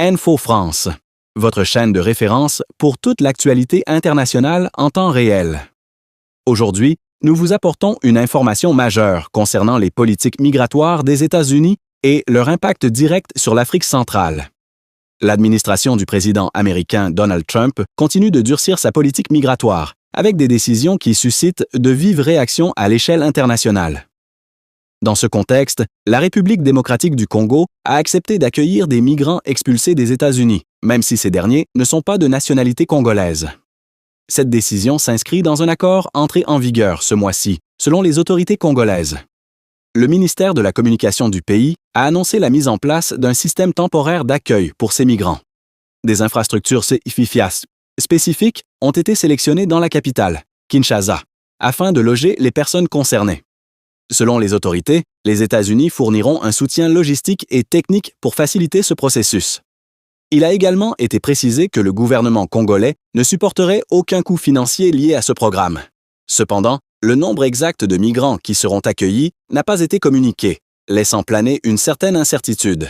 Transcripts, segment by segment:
Info France, votre chaîne de référence pour toute l'actualité internationale en temps réel. Aujourd'hui, nous vous apportons une information majeure concernant les politiques migratoires des États-Unis et leur impact direct sur l'Afrique centrale. L'administration du président américain Donald Trump continue de durcir sa politique migratoire, avec des décisions qui suscitent de vives réactions à l'échelle internationale. Dans ce contexte, la République démocratique du Congo a accepté d'accueillir des migrants expulsés des États-Unis, même si ces derniers ne sont pas de nationalité congolaise. Cette décision s'inscrit dans un accord entré en vigueur ce mois-ci, selon les autorités congolaises. Le ministère de la Communication du pays a annoncé la mise en place d'un système temporaire d'accueil pour ces migrants. Des infrastructures spécifiques ont été sélectionnées dans la capitale, Kinshasa, afin de loger les personnes concernées. Selon les autorités, les États-Unis fourniront un soutien logistique et technique pour faciliter ce processus. Il a également été précisé que le gouvernement congolais ne supporterait aucun coût financier lié à ce programme. Cependant, le nombre exact de migrants qui seront accueillis n'a pas été communiqué, laissant planer une certaine incertitude.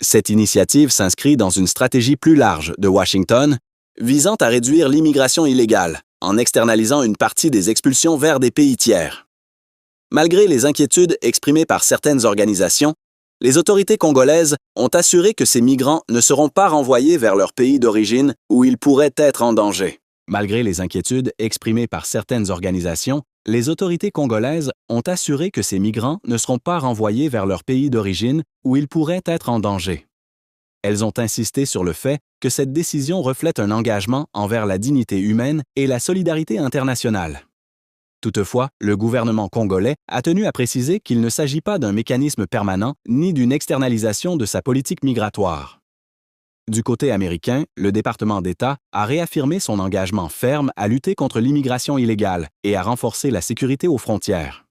Cette initiative s'inscrit dans une stratégie plus large de Washington, visant à réduire l'immigration illégale, en externalisant une partie des expulsions vers des pays tiers. Malgré les inquiétudes exprimées par certaines organisations, les autorités congolaises ont assuré que ces migrants ne seront pas renvoyés vers leur pays d'origine où ils pourraient être en danger. Malgré les inquiétudes exprimées par certaines organisations, les autorités congolaises ont assuré que ces migrants ne seront pas renvoyés vers leur pays d'origine où ils pourraient être en danger. Elles ont insisté sur le fait que cette décision reflète un engagement envers la dignité humaine et la solidarité internationale. Toutefois, le gouvernement congolais a tenu à préciser qu'il ne s'agit pas d'un mécanisme permanent ni d'une externalisation de sa politique migratoire. Du côté américain, le département d'État a réaffirmé son engagement ferme à lutter contre l'immigration illégale et à renforcer la sécurité aux frontières.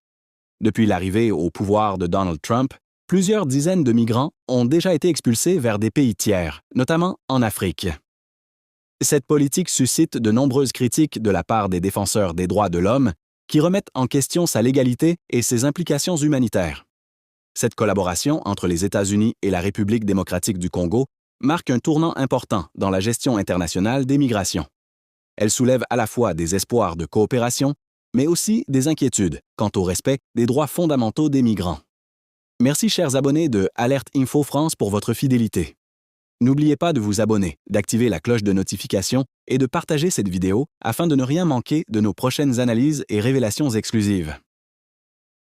Depuis l'arrivée au pouvoir de Donald Trump, plusieurs dizaines de migrants ont déjà été expulsés vers des pays tiers, notamment en Afrique. Cette politique suscite de nombreuses critiques de la part des défenseurs des droits de l'homme qui remettent en question sa légalité et ses implications humanitaires. Cette collaboration entre les États-Unis et la République démocratique du Congo marque un tournant important dans la gestion internationale des migrations. Elle soulève à la fois des espoirs de coopération, mais aussi des inquiétudes quant au respect des droits fondamentaux des migrants. Merci chers abonnés de Alerte Info France pour votre fidélité. N'oubliez pas de vous abonner, d'activer la cloche de notification et de partager cette vidéo afin de ne rien manquer de nos prochaines analyses et révélations exclusives.